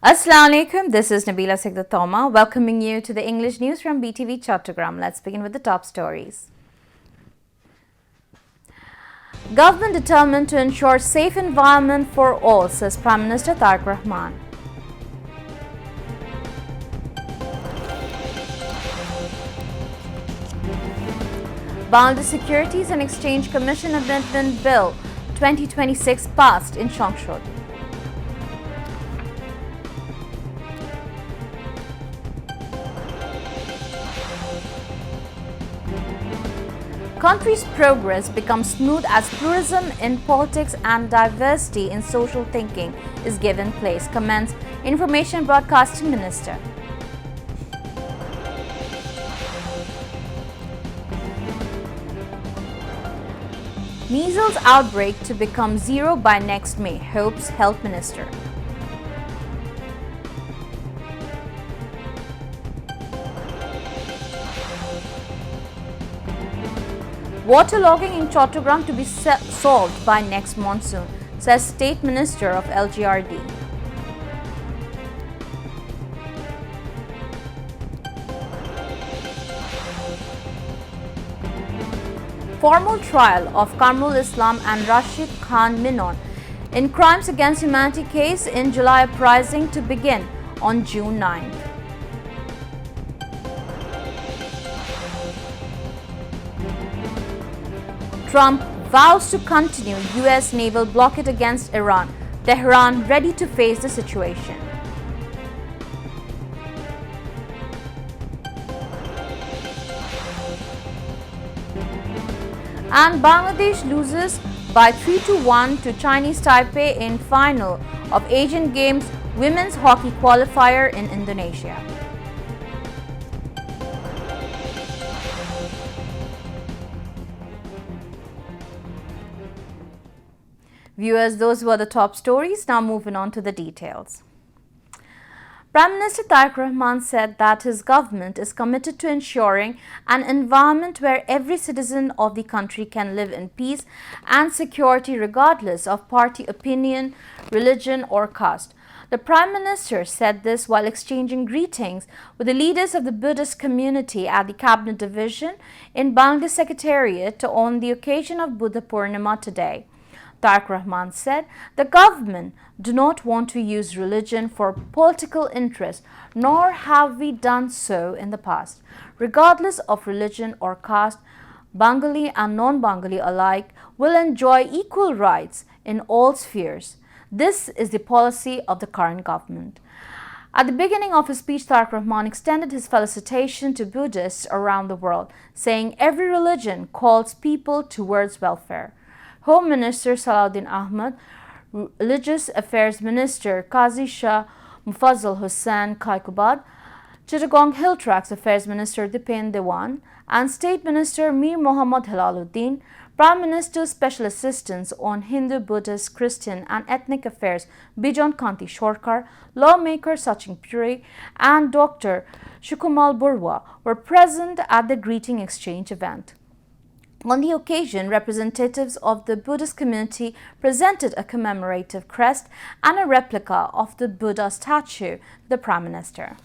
Assalamu alaikum, this is Nabila Sigdatoma welcoming you to the English news from Btv Chattogram. Let's begin with the top stories. Government determined to ensure safe environment for all, says Prime Minister Tariq Rahman. Bangladesh Securities and Exchange Commission Amendment Bill 2026 passed in Shongbad. Country's progress becomes smooth as pluralism in politics and diversity in social thinking is given place, comments Information Broadcasting Minister. Measles outbreak to become zero by next May, hopes Health Minister. Waterlogging in Chattogram to be solved by next monsoon, says State Minister of LGRD. Formal trial of Kamrul Islam and Rashid Khan Minon in Crimes Against Humanity case in July uprising to begin on June 9th. Trump vows to continue U.S. naval blockade against Iran. Tehran ready to face the situation. And Bangladesh loses by 3-1 to Chinese Taipei in final of Asian Games Women's Hockey Qualifier in Indonesia. Viewers, those were the top stories. Now moving on to the details. Prime Minister Tariq Rahman said that his government is committed to ensuring an environment where every citizen of the country can live in peace and security regardless of party opinion, religion or caste. The Prime Minister said this while exchanging greetings with the leaders of the Buddhist community at the Cabinet Division in Bangladesh Secretariat on the occasion of Buddha Purnima today. Tariq Rahman said, the government do not want to use religion for political interest, nor have we done so in the past. Regardless of religion or caste, Bengali and non-Bengali alike will enjoy equal rights in all spheres. This is the policy of the current government. At the beginning of his speech, Tariq Rahman extended his felicitation to Buddhists around the world, saying every religion calls people towards welfare. Home Minister Salahuddin Ahmad, Religious Affairs Minister Qazi Shah Mufazzal Hussain Kaikubad, Chittagong Hill Tracts Affairs Minister Dipen Dewan, and State Minister Mir Mohammad Hilaluddin, Prime Minister's Special Assistants on Hindu, Buddhist, Christian and Ethnic Affairs Bijon Kanti Shorkar, lawmaker Sachin Puri and Dr. Shukumal Burwa were present at the greeting exchange event. On the occasion, representatives of the Buddhist community presented a commemorative crest and a replica of the Buddha statue to the Prime Minister.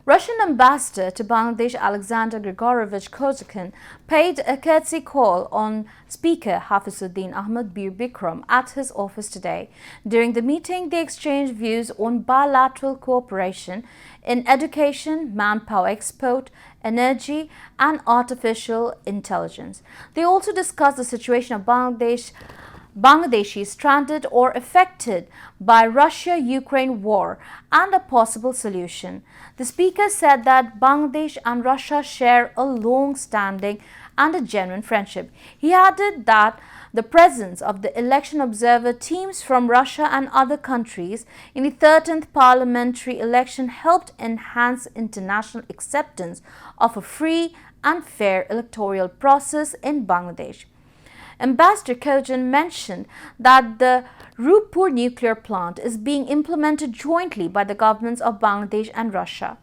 Russian ambassador to Bangladesh Alexander Grigorovich Kozhakin paid a courtesy call on Speaker Hafizuddin Ahmad Bir Bikram at his office today. During the meeting, they exchanged views on bilateral cooperation in education, manpower export, energy and artificial intelligence. They also discussed the situation of Bangladeshis stranded or affected by Russia-Ukraine war and a possible solution. The speaker said that Bangladesh and Russia share a long-standing and a genuine friendship. He added that the presence of the election observer teams from Russia and other countries in the 13th parliamentary election helped enhance international acceptance of a free and fair electoral process in Bangladesh. Ambassador Kojan mentioned that the Raater nuclear plant is being implemented jointly by the governments of Bangladesh and Russia.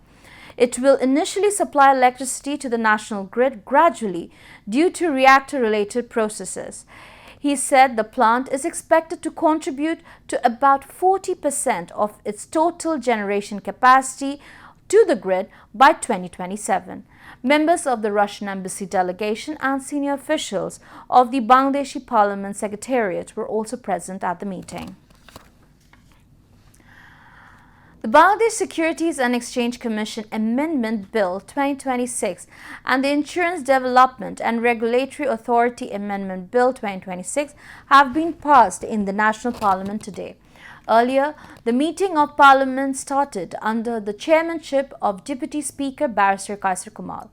It will initially supply electricity to the national grid gradually due to reactor-related processes. He said the plant is expected to contribute to about 40% of its total generation capacity to the grid by 2027. Members of the Russian embassy delegation and senior officials of the Bangladeshi Parliament Secretariat were also present at the meeting. The Bangladesh Securities and Exchange Commission Amendment Bill 2026 and the Insurance Development and Regulatory Authority Amendment Bill 2026 have been passed in the National Parliament today. Earlier, the meeting of Parliament started under the chairmanship of Deputy Speaker Barrister Kaisar Kamal.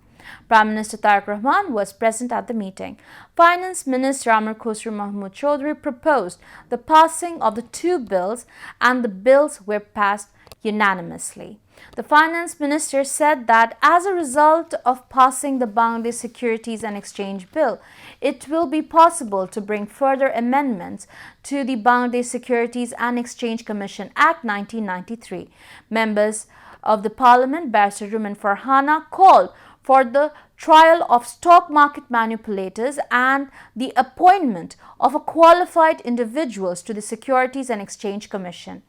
Prime Minister Tariq Rahman was present at the meeting. Finance Minister Amir Khosrow Mahmood Chaudhry proposed the passing of the two bills, and the bills were passed unanimously. The Finance Minister said that as a result of passing the Bangladesh Securities and Exchange Bill, it will be possible to bring further amendments to the Bangladesh Securities and Exchange Commission Act 1993. Members of the Parliament, Barrister Rumen Farhana, called for the trial of stock market manipulators and the appointment of qualified individuals to the Securities and Exchange Commission.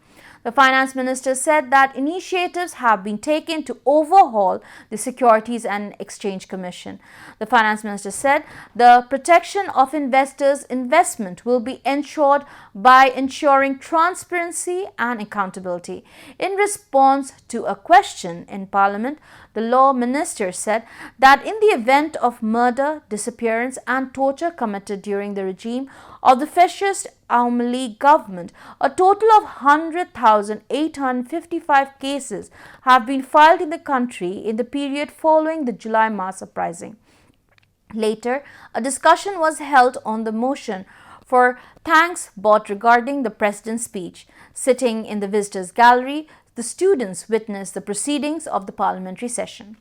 The Finance Minister said that initiatives have been taken to overhaul the Securities and Exchange Commission. The Finance Minister said the protection of investors' investment will be ensured by ensuring transparency and accountability. In response to a question in Parliament, the Law Minister said that in the event of murder, disappearance and torture committed during the regime of the fascist Awami League government, a total of 100,855 cases have been filed in the country in the period following the July mass uprising. Later, a discussion was held on the motion for thanks brought regarding the President's speech. Sitting in the visitors' gallery, the students witnessed the proceedings of the parliamentary session.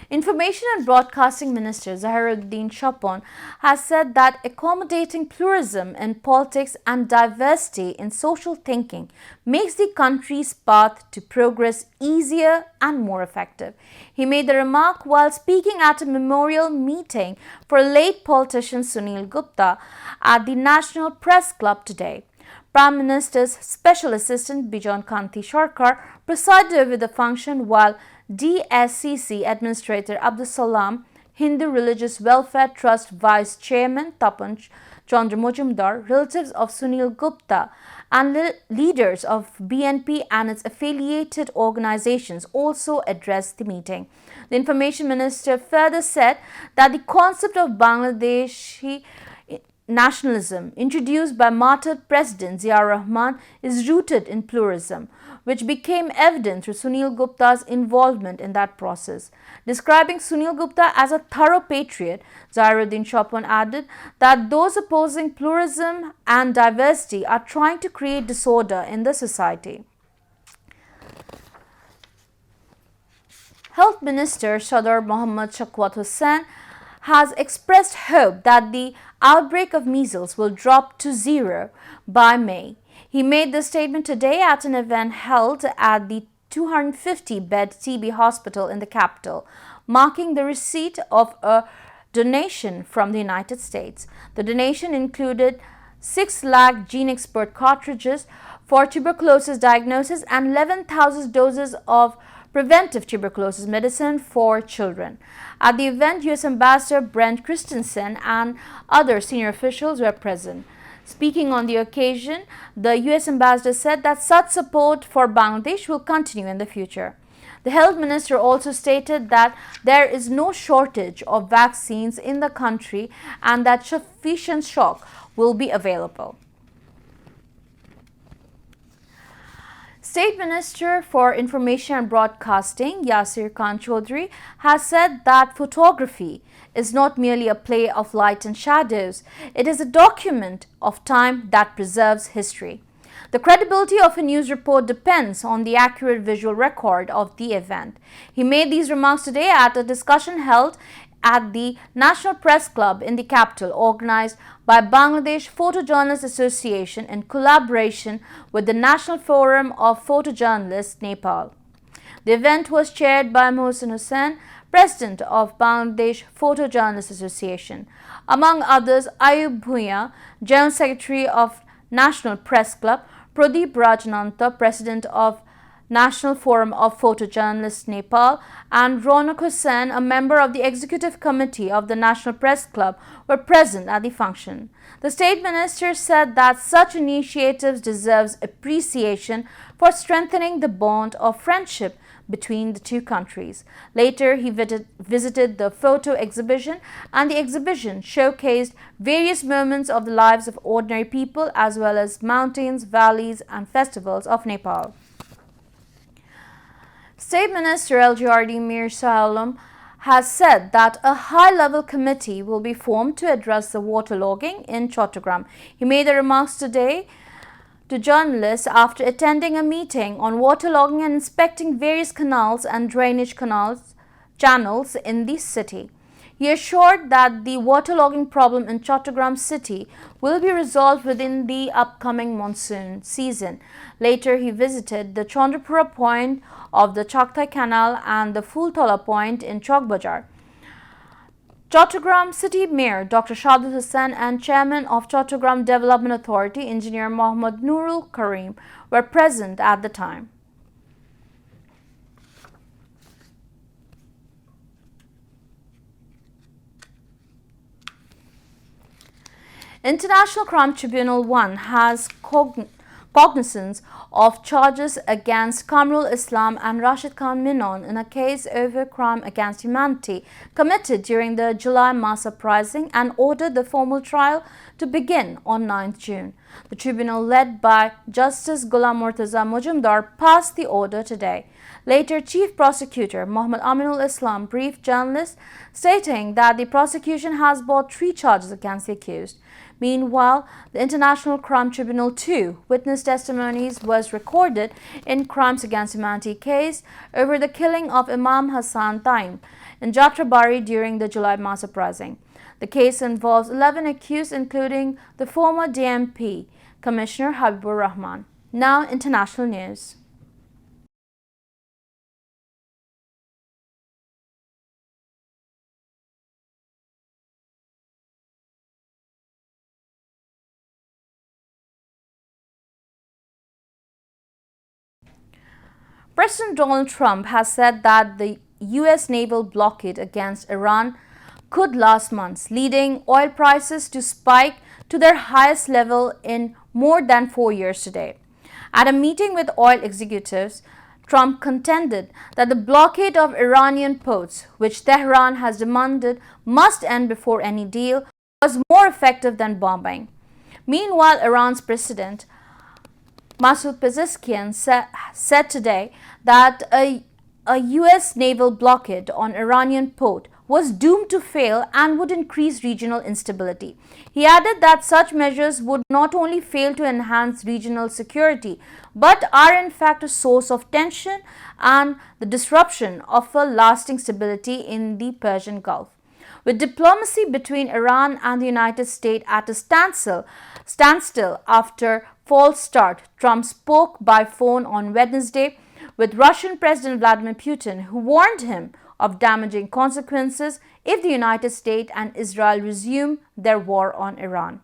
Information and Broadcasting Minister Zahiruddin Chopon has said that accommodating pluralism in politics and diversity in social thinking makes the country's path to progress easier and more effective. He made the remark while speaking at a memorial meeting for late politician Sunil Gupta at the National Press Club today. Prime Minister's Special Assistant Bijon Kanti Sarkar presided over the function, while DSCC Administrator Abdul Salam, Hindu Religious Welfare Trust Vice Chairman Tapan Chandra Majumdar, relatives of Sunil Gupta and leaders of BNP and its affiliated organizations also addressed the meeting. The Information Minister further said that the concept of Bangladeshi nationalism introduced by martyred President Ziaur Rahman is rooted in pluralism, which became evident through Sunil Gupta's involvement in that process. Describing Sunil Gupta as a thorough patriot, Zahiruddin Chopon added that those opposing pluralism and diversity are trying to create disorder in the society. Health Minister Sadar Mohammad Shawkat Hussain has expressed hope that the outbreak of measles will drop to zero by May. He made this statement today at an event held at the 250-bed TB hospital in the capital, marking the receipt of a donation from the United States. The donation included 6 lakh gene expert cartridges for tuberculosis diagnosis and 11,000 doses of preventive tuberculosis medicine for children. At the event, U.S. Ambassador Brent Christensen and other senior officials were present. Speaking on the occasion, the U.S. Ambassador said that such support for Bangladesh will continue in the future. The Health Minister also stated that there is no shortage of vaccines in the country and that sufficient stock will be available. State Minister for Information and Broadcasting Yasir Khan Chaudhry has said that photography is not merely a play of light and shadows, it is a document of time that preserves history. The credibility of a news report depends on the accurate visual record of the event. He made these remarks today at a discussion held at the National Press Club in the capital, organized by Bangladesh Photojournalists Association in collaboration with the National Forum of Photojournalists, Nepal. The event was chaired by Mohsen Hussain, President of Bangladesh Photojournalists Association. Among others, Ayub Bhuiya, General Secretary of National Press Club, Pradeep Rajananta, President of National Forum of Photojournalists Nepal, and Ronak Hussain, a member of the Executive Committee of the National Press Club, were present at the function. The State Minister said that such initiatives deserve appreciation for strengthening the bond of friendship between the two countries. Later, he visited the photo exhibition, and the exhibition showcased various moments of the lives of ordinary people as well as mountains, valleys, and festivals of Nepal. State Minister LGRD Mir Shah has said that a high-level committee will be formed to address the waterlogging in Chattogram. He made the remarks today to journalists after attending a meeting on waterlogging and inspecting various canals and drainage channels in the city. He assured that the waterlogging problem in Chattogram city will be resolved within the upcoming monsoon season. Later, he visited the Chandrapura point of the Chaktai Canal and the Fultola point in Chowkbazar. Chattogram City Mayor Dr. Shadul Hussain and Chairman of Chattogram Development Authority Engineer Mohammad Nurul Karim were present at the time. International Crime Tribunal 1 has cognizance of charges against Kamrul Islam and Rashid Khan Minon in a case over crime against humanity committed during the July mass uprising and ordered the formal trial to begin on 9th June. The tribunal, led by Justice Ghulam Murtaza Mujumdar, passed the order today. Later, Chief Prosecutor Muhammad Aminul Islam briefed journalists, stating that the prosecution has brought 3 charges against the accused. Meanwhile, the International Crime Tribunal 2 witness testimonies was recorded in Crimes Against Humanity case over the killing of Imam Hassan Taim in Jatrabari during the July mass uprising. The case involves 11 accused, including the former DMP Commissioner Habibur Rahman. Now, international news. President Donald Trump has said that the U.S. naval blockade against Iran could last months, leading oil prices to spike to their highest level in more than 4 years today. At a meeting with oil executives, Trump contended that the blockade of Iranian ports, which Tehran has demanded must end before any deal, was more effective than bombing. Meanwhile, Iran's President Masoud Pezeshkian said today that a U.S. naval blockade on Iranian port was doomed to fail and would increase regional instability. He added that such measures would not only fail to enhance regional security, but are in fact a source of tension and the disruption of a lasting stability in the Persian Gulf. With diplomacy between Iran and the United States at a standstill after false start, Trump spoke by phone on Wednesday with Russian President Vladimir Putin, who warned him of damaging consequences if the United States and Israel resume their war on Iran.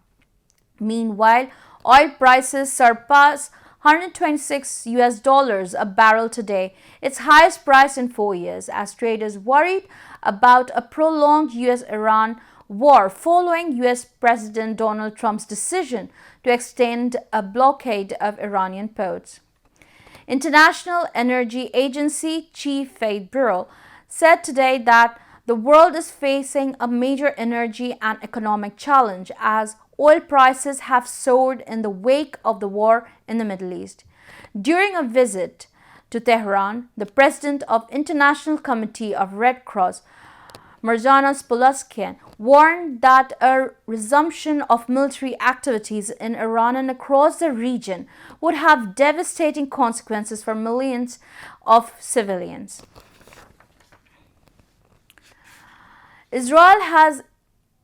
Meanwhile, oil prices surpass $126 a barrel today, its highest price in 4 years, as traders worried about a prolonged U.S.-Iran war following U.S. President Donald Trump's decision to extend a blockade of Iranian ports. International Energy Agency Chief Faith Burrell said today that the world is facing a major energy and economic challenge as oil prices have soared in the wake of the war in the Middle East. During a visit to Tehran, the president of International Committee of Red Cross, Mirjana Spoluskian, warned that a resumption of military activities in Iran and across the region would have devastating consequences for millions of civilians. Israel has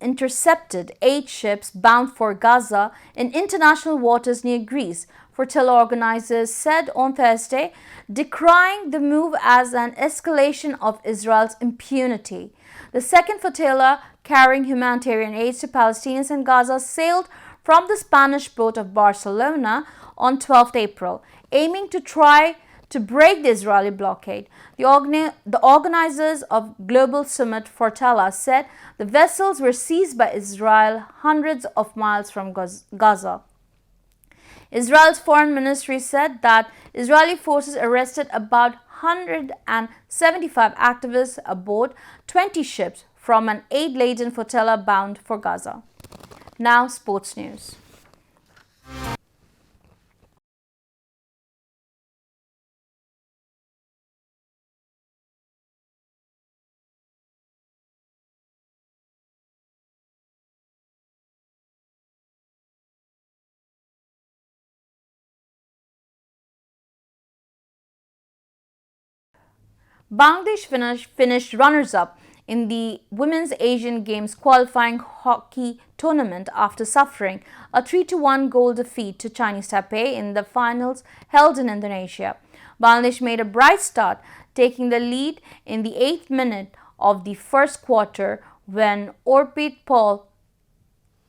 intercepted 8 ships bound for Gaza in international waters near Greece Flotilla organizers said on Thursday, decrying the move as an escalation of Israel's impunity. The second flotilla, carrying humanitarian aid to Palestinians in Gaza, sailed from the Spanish port of Barcelona on 12 April, aiming to try to break the Israeli blockade. The organizers of Global Summit Flotilla said the vessels were seized by Israel hundreds of miles from Gaza. Israel's foreign ministry said that Israeli forces arrested about 175 activists aboard 20 ships from an aid-laden flotilla bound for Gaza. Now, sports news. Bangladesh finished runners-up in the Women's Asian Games qualifying hockey tournament after suffering a 3-1 goal defeat to Chinese Taipei in the finals held in Indonesia. Bangladesh made a bright start, taking the lead in the 8th minute of the first quarter when Orpit Paul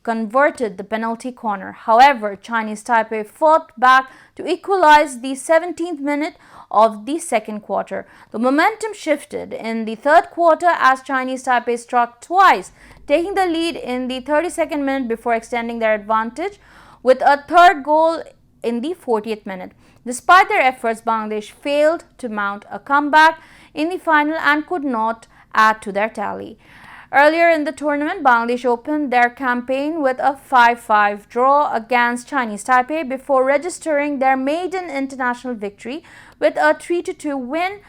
converted the penalty corner. However, Chinese Taipei fought back to equalize the 17th minute of the second quarter. The momentum shifted in the third quarter as Chinese Taipei struck twice, taking the lead in the 32nd minute before extending their advantage with a third goal in the 40th minute. Despite their efforts, Bangladesh failed to mount a comeback in the final and could not add to their tally. Earlier in the tournament, Bangladesh opened their campaign with a 5-5 draw against Chinese Taipei before registering their maiden international victory with a 3-2 win